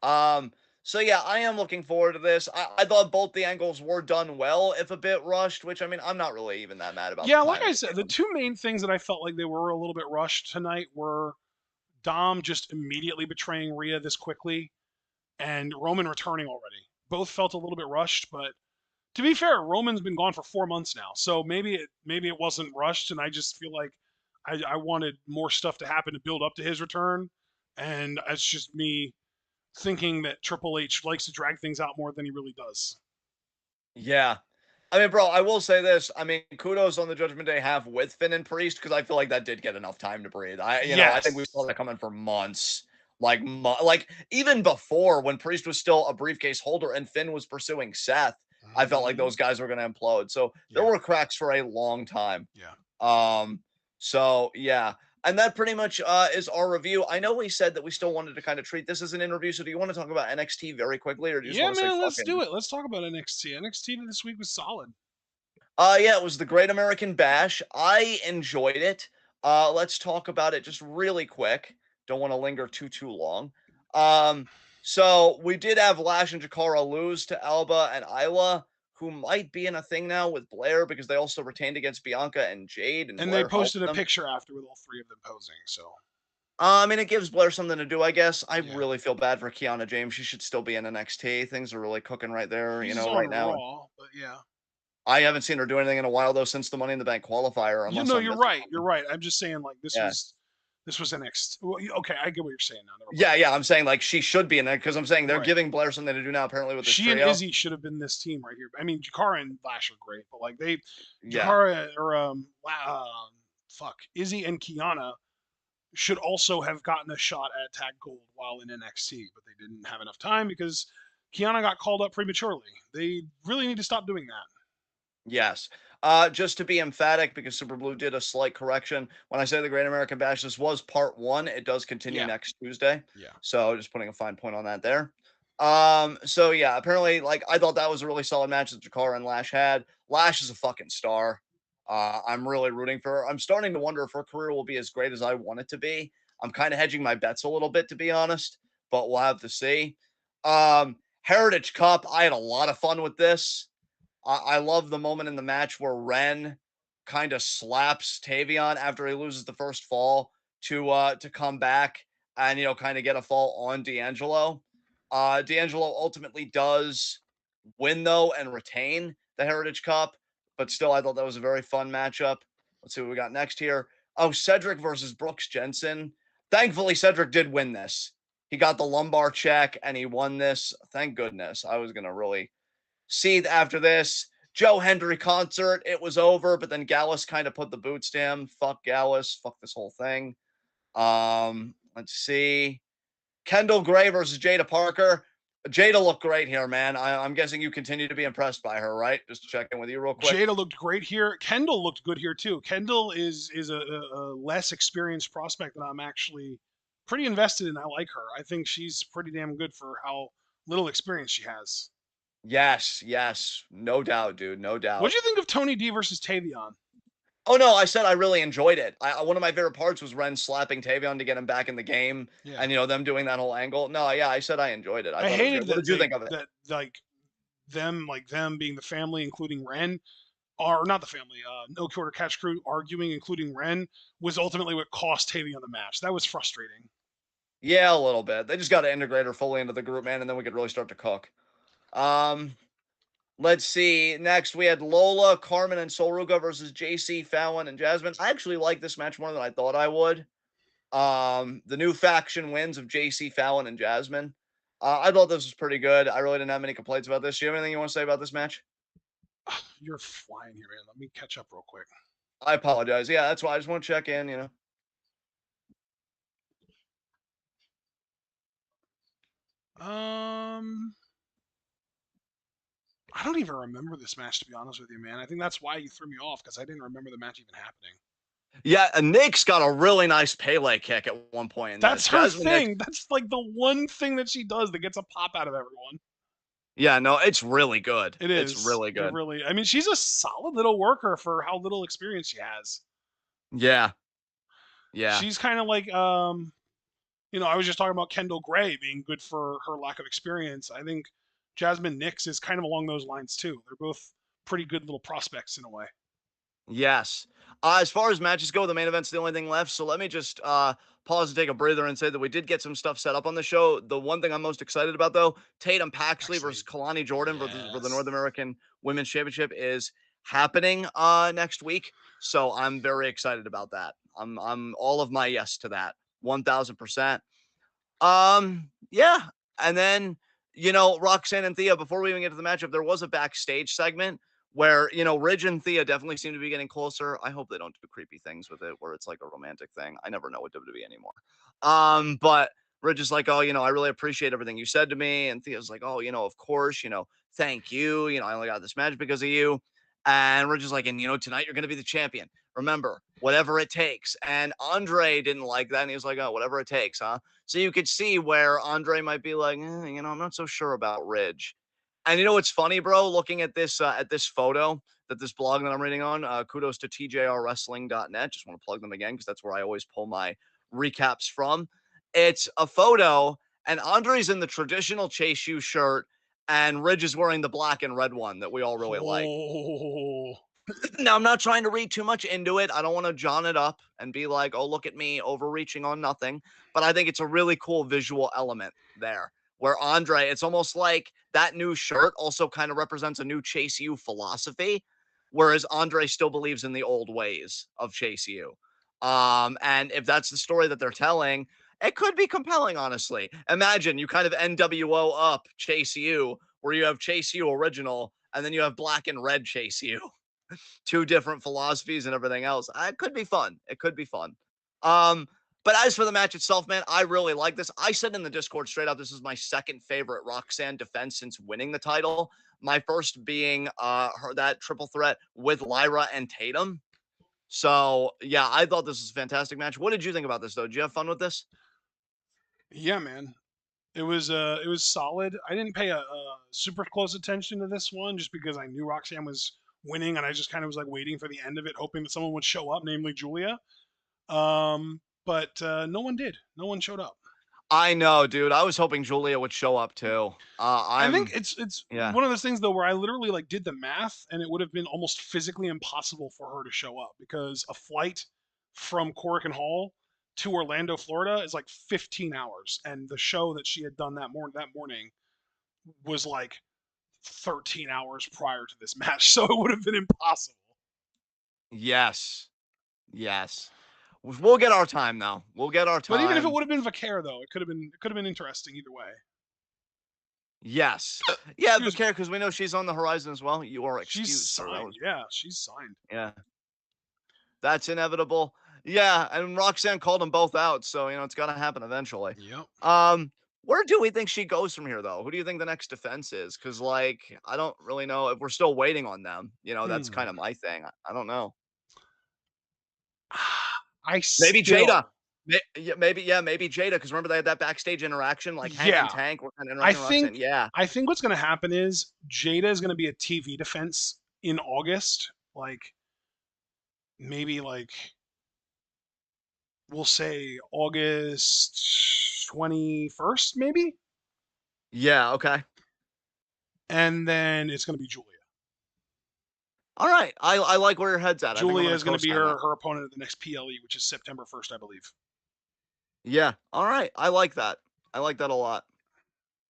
Um, so yeah, I am looking forward to this. I thought both the angles were done well, if a bit rushed, which I mean, I'm not really even that mad about the Yeah, like timing I of said, the them. two main things that I felt like they were a little bit rushed tonight were Dom just immediately betraying Rhea this quickly and Roman returning already. Both felt a little bit rushed, but to be fair, Roman's been gone for 4 months now, so maybe it wasn't rushed, and I just feel like I wanted more stuff to happen to build up to his return, and it's just me thinking that Triple H likes to drag things out more than he really does. Yeah. I mean, bro, I will say this. I mean, kudos on the Judgment Day half with Finn and Priest because I feel like that did get enough time to breathe. I think we saw Yes. that coming for months. Like even before when Priest was still a briefcase holder and Finn was pursuing Seth, I felt like Hmm. those guys were going to implode. So there Yeah. were cracks for a long time. Yeah. Um, so yeah. And that pretty much is our review. I know we said that we still wanted to kind of treat this as an interview. So do you want to talk about NXT very quickly, or do you just Yeah, want to say man, let's fucking do it. Let's talk about NXT. NXT this week was solid. Yeah, it was the Great American Bash. I enjoyed it. Let's talk about it just really quick. Don't want to linger too long. Um, so we did have Lash and Jakara lose to Alba and Isla, who might be in a thing now with Blair because they also retained against Bianca and Jade, and And they Blair helped posted a them. picture after with all three of them posing, so I mean, it gives Blair something to do, I guess. I yeah. really feel bad for Kiana James. She should still be in NXT. Things are really cooking right there, She's on right now. Raw, but yeah. I haven't seen her do anything in a while though since the Money in the Bank qualifier, You unless know, I'm you're missing right. You're something. right. I'm just saying, like Yeah. this was an ex. Well, okay, I get what you're saying now. Never mind. Yeah, yeah. I'm saying like she should be in there because I'm saying they're Right. giving Blair something to do now, apparently with this She and trio. Izzy should have been this team right here. I mean, Jakara and Lash are great, but like Yeah. Jakara or fuck, Izzy and Kiana should also have gotten a shot at Tag Gold while in NXT, but they didn't have enough time because Kiana got called up prematurely. They really need to stop doing that. Yes. Just to be emphatic, because Super Blue did a slight correction. When I say the Great American Bash, this was part one. It does continue Yeah. next Tuesday. Yeah. So just putting a fine point on that there. So yeah, apparently, like I thought that was a really solid match that Jakara and Lash had. Lash is a fucking star. I'm really rooting for her. I'm starting to wonder if her career will be as great as I want it to be. I'm kind of hedging my bets a little bit, to be honest, but we'll have to see. Heritage Cup, I had a lot of fun with this. I love the moment in the match where Ren kind of slaps Tavion after he loses the first fall to come back. and, kind of get a fall on D'Angelo. D'Angelo ultimately does win, though, and retain the Heritage Cup, but still, I thought that was a very fun matchup. Let's see what we got next here. Oh, Cedric versus Brooks Jensen. Thankfully, Cedric did win this. He got the lumbar check and he won this. Thank goodness. I was going to really seethe after this. Joe Hendry concert. It was over, but then Gallus kind of put the boots to him. Fuck Gallus. Fuck this whole thing. Let's see. Kendall Gray versus Jada Parker. Jada looked great here, man. I'm guessing you continue to be impressed by her, right? Just to check in with you real quick. Jada looked great here. Kendall looked good here too. Kendall is a less experienced prospect that I'm actually pretty invested in. I like her. I think she's pretty damn good for how little experience she has. Yes, yes. No doubt, dude. No What doubt. do you think of Tony D versus Tavion? Oh no, I said I really enjoyed it. One of my favorite parts was Ren slapping Tavion to get him back in the game, Yeah. and them doing that whole angle. No, yeah, I said I enjoyed it. I I thought it was hated good. What that did you think of it? them being the family, including Ren, or not the family, No Quarter Catch Crew arguing, including Ren, was ultimately what cost Tavion the match. That was frustrating. Yeah, a little bit. They just got to integrate her fully into the group, man, and then we could really start to cook. Um, let's see. Next, we had Lola, Carmen, and Solruga versus JC, Fallon, and Jasmine. I actually like this match more than I thought I would. The new faction wins of JC, Fallon, and Jasmine. I thought this was pretty good. I really didn't have any complaints about this. Do you have anything you want to say about this match? You're flying here, man. Let me catch up real quick. I apologize. Yeah, that's why I just want to check in. Um, I don't even remember this match, to be honest with you, man. I think that's why you threw me off, because I didn't remember the match even happening. Yeah, and Nick's got a really nice Pele kick at one point in this. That's her Jasmine Nick. thing. That's like the one thing that she does that gets a pop out of everyone. Yeah, no, it's really good. It It's is. really It good. really. I mean, she's a solid little worker for how little experience she has. Yeah. Yeah. She's kind of like, I was just talking about Kendall Gray being good for her lack of experience. I think Jasmine Nix is kind of along those lines too. They're both pretty good little prospects in a way. Yes. As far as matches go, the main event's the only thing left. So let me just pause and take a breather and say that we did get some stuff set up on the show. The one thing I'm most excited about, though, Tatum Paxley versus Kalani Jordan for the North Yes. American Women's Championship is happening next week. So I'm very excited about that. I'm all of my yes to that. 1000%. Yeah. And then, Roxanne and Thea, before we even get to the matchup, there was a backstage segment where, Ridge and Thea definitely seem to be getting closer. I hope they don't do creepy things with it where it's like a romantic thing. I never know with WWE anymore. But Ridge is like, oh, I really appreciate everything you said to me. And Thea's like, oh, of course, thank you. I only got this match because of you. And Ridge is like, and tonight you're going to be the champion. Remember, whatever it takes. And Andre didn't like that. And he was like, oh, whatever it takes, huh? So you could see where Andre might be like, I'm not so sure about Ridge. And what's funny, bro? Looking at this photo that this blog that I'm reading on, kudos to tjrwrestling.net. Just want to plug them again because that's where I always pull my recaps from. It's a photo, and Andre's in the traditional Chase U shirt, and Ridge is wearing the black and red one that we all really like. Oh, Now, I'm not trying to read too much into it. I don't want to john it up and be like, oh, look at me overreaching on nothing. But I think it's a really cool visual element there where Andre, it's almost like that new shirt also kind of represents a new Chase U philosophy, whereas Andre still believes in the old ways of Chase U. And if that's the story that they're telling, it could be compelling, honestly. Imagine you kind of NWO up Chase U, where you have Chase U original, and then you have black and red Chase U. Two different philosophies and everything else. It could be fun. It could be fun. But as for the match itself, man, I really like this. I said in the Discord straight up, this is my second favorite Roxanne defense since winning the title. My first being that triple threat with Lyra and Tatum. So yeah, I thought this was a fantastic match. What did you think about this though? Did you have fun with this? yeah, man. It was solid. I didn't pay a super close attention to this one just because I knew Roxanne was winning, and I just kind of was like waiting for the end of it, hoping that someone would show up, namely Julia. But no one did. No one showed up. I know, dude. I was hoping Julia would show up too. I think I'm it's yeah. one of those things though where I literally like did the math, and it would have been almost physically impossible for her to show up because a flight from Corrigan Hall to Orlando, Florida is like 15 hours, and the show that she had done that morning was like 13 hours prior to this match, so it would have been impossible. Yes. Yes. We'll get our time though. We'll get our But even if it time. would have been Vaquer, though, it could have been interesting either way. Yes. Yeah, Excuse me. Vaquer, because we know she's on the horizon as well. You are She's excused, sir. That signed. was Yeah, she's signed. yeah. That's inevitable. Yeah, and Roxanne called them both out, so it's gotta happen eventually. Yep. Um, where do we think she goes from here though? Who do you think the next defense is? Because like I don't really know if we're still waiting on them. That's Hmm. kind of my thing. I don't know. I Maybe Jada. still, Maybe Jada. Because remember they had that backstage interaction, like Hank and yeah, Tank were kind of I interacting with think Roxanne. Yeah, I think what's going to happen is Jada is going to be a TV defense in August, like maybe like we'll say August 21st, maybe, yeah, okay. and then it's going to be Julia. All right. I like where your head's at. I think I'm Julia gonna is going to be co-sign that. her opponent at the next PLE, which is September 1st, I believe. Yeah. All right. I like that. I like that a lot.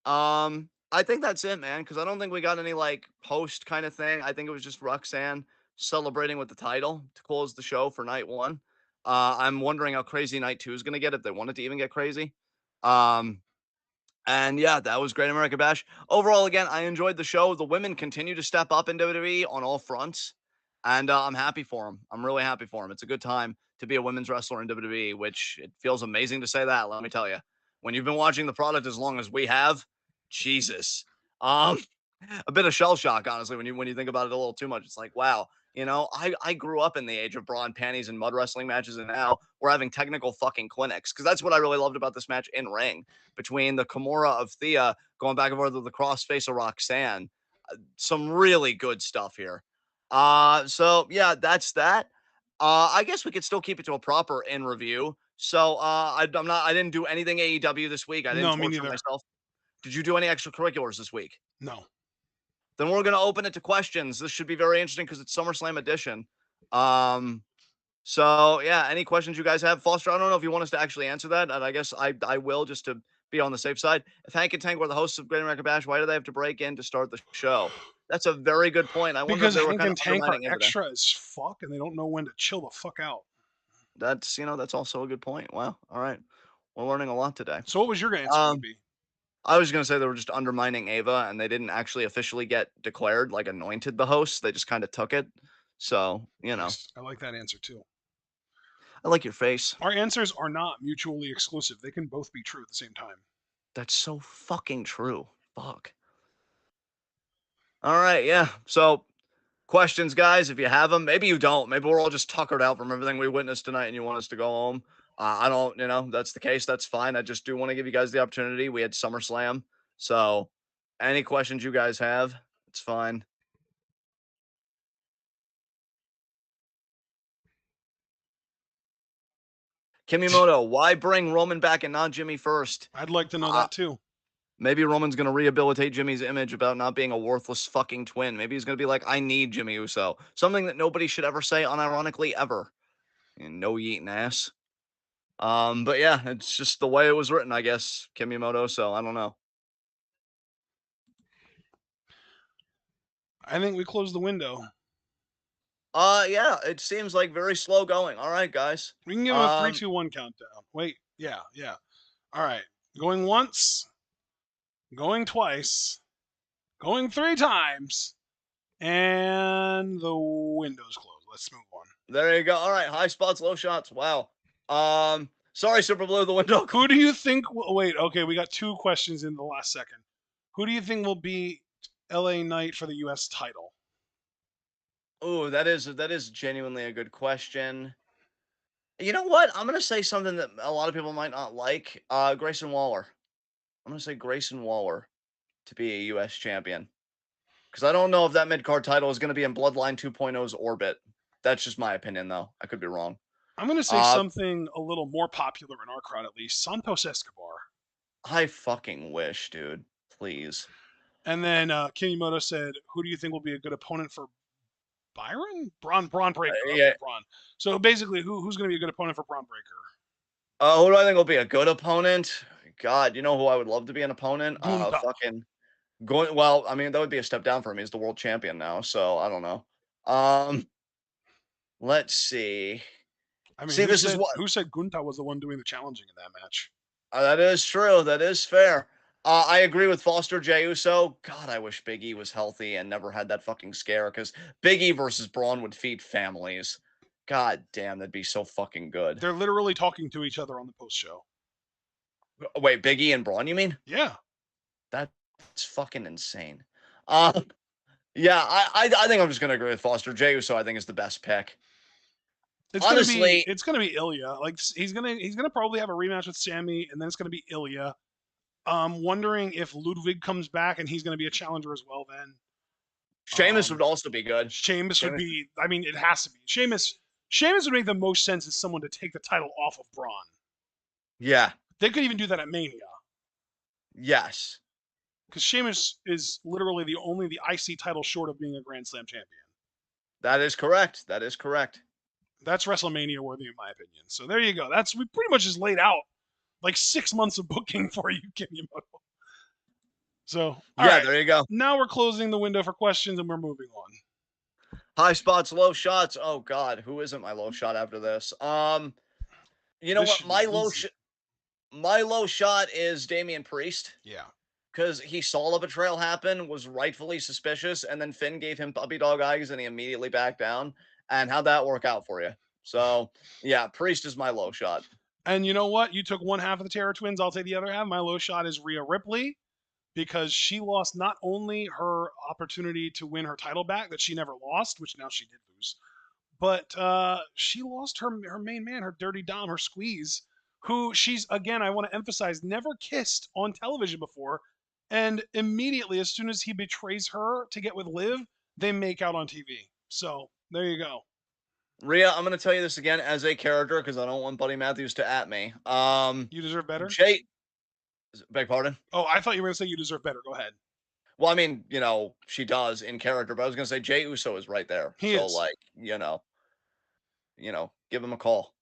I think that's it, man, because I don't think we got any like post kind of thing. I think it was just Roxanne celebrating with the title to close the show for night one. I'm wondering how crazy night two is gonna get if they wanted to even get crazy. Um, and yeah, that was Great American Bash. Overall, again, I enjoyed the show. The women continue to step up in WWE on all fronts, and I'm happy for them. I'm really happy for them. It's a good time to be a women's wrestler in WWE, which it feels amazing to say that. Let me tell you, when you've been watching the product as long as we have, Jesus, um, a bit of shell shock, honestly, when you think about it a little too much. It's like, wow, I grew up in the age of bra and panties and mud wrestling matches, and now we're having technical fucking clinics. Because that's what I really loved about this match in ring between the Kimura of Thea going back and forth with the crossface of Roxanne. Some really good stuff here. So yeah, that's that. I guess we could still keep it to a proper in review. So I didn't do anything AEW this week. I didn't No, me torture neither. myself. Did you do any extracurriculars this week? No. Then we're gonna open it to questions. This should be very interesting because it's SummerSlam edition. Um, so yeah, any questions you guys have, Foster? I don't know if you want us to actually answer that, and I guess I will just to be on the safe side. If Hank and Tank were the hosts of Great American Bash, why do they have to break in to start the show? That's a very good point. I wonder if Because they were Hank kind of and Tank are undermining Eva there. extra as fuck and they don't know when to chill the fuck out. That's also a good point. Wow. All right, we're learning a lot today. So what was your answer going to Um, be? I was gonna say they were just undermining Ava, and they didn't actually officially get declared like anointed the hosts. They just kind of took it. So Nice. I like that answer too. I like your face. Our answers are not mutually exclusive. They can both be true at the same time. That's so fucking true. Fuck. All right, yeah. So, questions, guys, if you have them. Maybe you don't. Maybe we're all just tuckered out from everything we witnessed tonight and you want us to go home. I don't, that's the case. That's fine. I just do want to give you guys the opportunity. We had SummerSlam. So, any questions you guys have, it's fine. Kimimoto, why bring Roman back and not Jimmy first? I'd like to know Uh, that too. Maybe Roman's going to rehabilitate Jimmy's image about not being a worthless fucking twin. Maybe he's going to be like, I need Jimmy Uso. Something that nobody should ever say unironically ever. And no yeeting ass. But yeah, it's just the way it was written, I guess, Kimimoto. So I don't know. I think we closed the window. Yeah, it seems like very slow going. All right, guys. We can give them a three, Um, two, one countdown. Wait, yeah, yeah. All right. Going once, going twice, going three times, and the window's closed. Let's move on. there you go. All right, high spots, low shots. Wow. Sorry, Super Blue, the window. Who do you think? Wait, okay, we got two questions in the last second. Who do you think will be LA Knight for the U.S. title? Oh, that is genuinely a good question. You know what? I'm gonna say something that a lot of people might not like. Grayson Waller. I'm gonna say Grayson Waller to be a U.S. champion because I don't know if that mid card title is gonna be in Bloodline 2.0's orbit. That's just my opinion, though. I could be wrong. I'm going to say Uh, something a little more popular in our crowd, at least. Santos Escobar. I fucking wish, dude. Please. And then Kimimoto said, "Who do you think will be a good opponent for Byron? Braun Breaker. Okay, Yeah, Braun. So basically, who's going to be a good opponent for Braun Breaker? Who do I think will be a good opponent? God, you know who I would love to be an opponent? Gunta. Fucking going. Well, I mean, that would be a step down for me. He's the world champion now, so I don't know. Um, let's see. I mean, See, this is what who said Gunta was the one doing the challenging in that match? that is true. That is fair. I agree with Foster J. Uso. God, I wish Big E was healthy and never had that fucking scare because Big E versus Braun would feed families. God damn, that'd be so fucking good. They're literally talking to each other on the post show. Wait, Big E and Braun, you mean? Yeah. That's fucking insane. Um, yeah, I think I'm just gonna agree with Foster J. Uso. I think is the best pick. Honestly, It's gonna be Ilya. Like he's gonna probably have a rematch with Sammy, and then it's gonna be Ilya. Wondering if Ludwig comes back and he's gonna be a challenger as well. Then Sheamus would um, also be good. Sheamus would Sheamus, be. I mean, it has to be Sheamus would make the most sense as someone to take the title off of Braun. yeah, They could even do that at Mania yes, because Sheamus is literally the IC title short of being a Grand Slam champion. that is correct. That is correct. That's WrestleMania worthy, in my opinion. So there you go. We pretty much just laid out like 6 months of booking for you, Kimimoto. So all Yeah, right, there you go. now we're closing the window for questions and we're moving on. High spots, low shots. Oh God, who isn't my low shot after this? You know This what? should be easy. My low shot is Damian Priest Yeah. because he saw the betrayal happen, was rightfully suspicious, and then Finn gave him puppy dog eyes, and he immediately backed down. And how'd that work out for you? So yeah, Priest is my low shot. And you know what? You took one half of the Terror Twins. I'll take the other half. My low shot is Rhea Ripley because she lost not only her opportunity to win her title back that she never lost, which now she did lose, but she lost her main man, her dirty dom, her squeeze, who she's again I want to emphasize never kissed on television before, and immediately as soon as he betrays her to get with Liv, they make out on TV. So there you go. Rhea, I'm gonna tell you this again as a character because I don't want Buddy Matthews to at me. You deserve better. Jay, beg pardon. Oh, I thought you were gonna say you deserve better. Go ahead. Well, I mean, she does in character, but I was gonna say Jay Uso is right there. He So is. like, give him a call.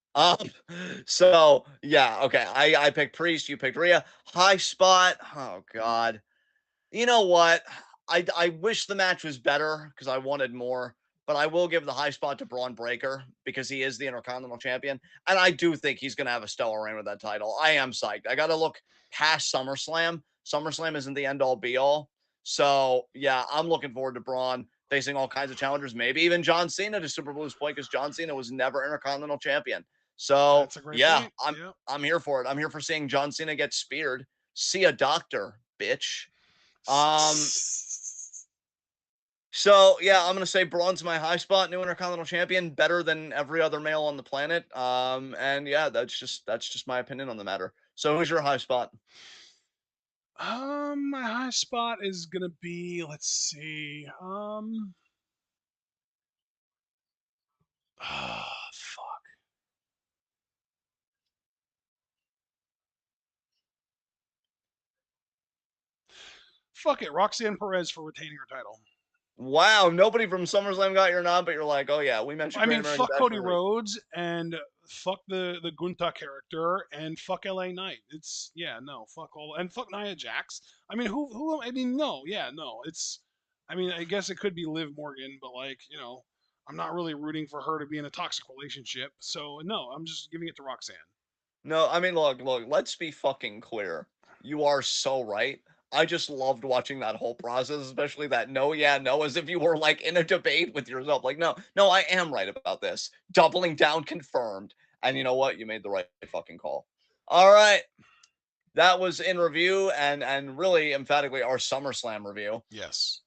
So yeah, okay. I picked Priest, you picked Rhea. High spot. Oh God. You know what? I wish the match was better because I wanted more, but I will give the high spot to Braun Breaker because he is the Intercontinental Champion, and I do think he's gonna have a stellar reign with that title. I am psyched. I gotta look past SummerSlam. SummerSlam isn't the end all be all. So yeah, I'm looking forward to Braun facing all kinds of challengers, maybe even John Cena to Super Blues point because John Cena was never Intercontinental Champion. So That's a great yeah, point. I'm Yeah. I'm here for it. I'm here for seeing John Cena get speared. See a doctor, bitch. Um, so yeah, I'm gonna say Braun's my high spot, new Intercontinental Champion, better than every other male on the planet. And yeah, that's just my opinion on the matter. So who's your high spot? My high spot is gonna be. Let's see. Fuck. Fuck it. Roxanne Perez for retaining her title. Wow, nobody from SummerSlam got your nod, but you're like, oh yeah, we mentioned I Great mean, American fuck Bash Cody for a reason. Rhodes and fuck the Gunta character and fuck LA Knight. It's yeah, no, fuck all and fuck Nia Jax. I mean, who? I mean, no, yeah, no. It's. I mean, I guess it could be Liv Morgan, but like I'm not really rooting for her to be in a toxic relationship. So no, I'm just giving it to Roxanne. No, I mean, look, let's be fucking clear. You are so right. I just loved watching that whole process, especially that no, yeah, no, as if you were like in a debate with yourself. Like, no, no, I am right about this. Doubling down confirmed. And you know what? You made the right fucking call. All right. That was in review and really emphatically our SummerSlam review. Yes.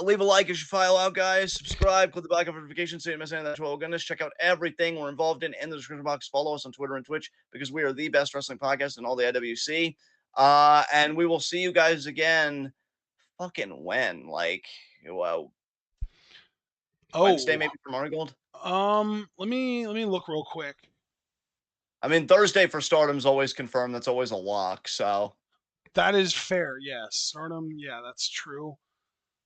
Leave a like as you file out, guys. Subscribe, click the back notification so you don't miss anything. That's what goodness. Check out everything we're involved in the description box. Follow us on Twitter and Twitch because we are the best wrestling podcast in all the IWC. And we will see you guys again. Fucking when? Like, well, Wednesday Oh, maybe for Marigold. let me look real quick. I mean, Thursday for Stardom's always confirmed. That's always a lock. So That is fair. Yes, Stardom. Yeah, that's true.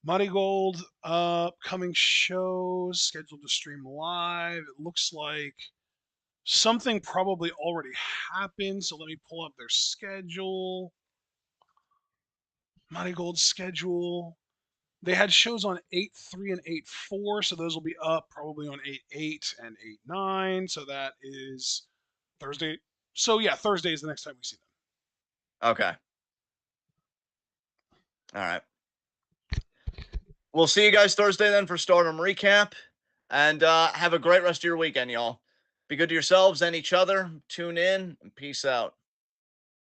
Muddy Gold, upcoming shows scheduled to stream live. It looks like something probably already happened. So let me pull up their schedule. Mighty Gold's schedule. They had shows on 8-3 and 8-4, so those will be up probably on 8-8 and 8-9. So that is Thursday. So yeah, Thursday is the next time we see them. Okay. All right. We'll see you guys Thursday then for Stardom recap. And have a great rest of your weekend, y'all. Be good to yourselves and each other. Tune in and peace out.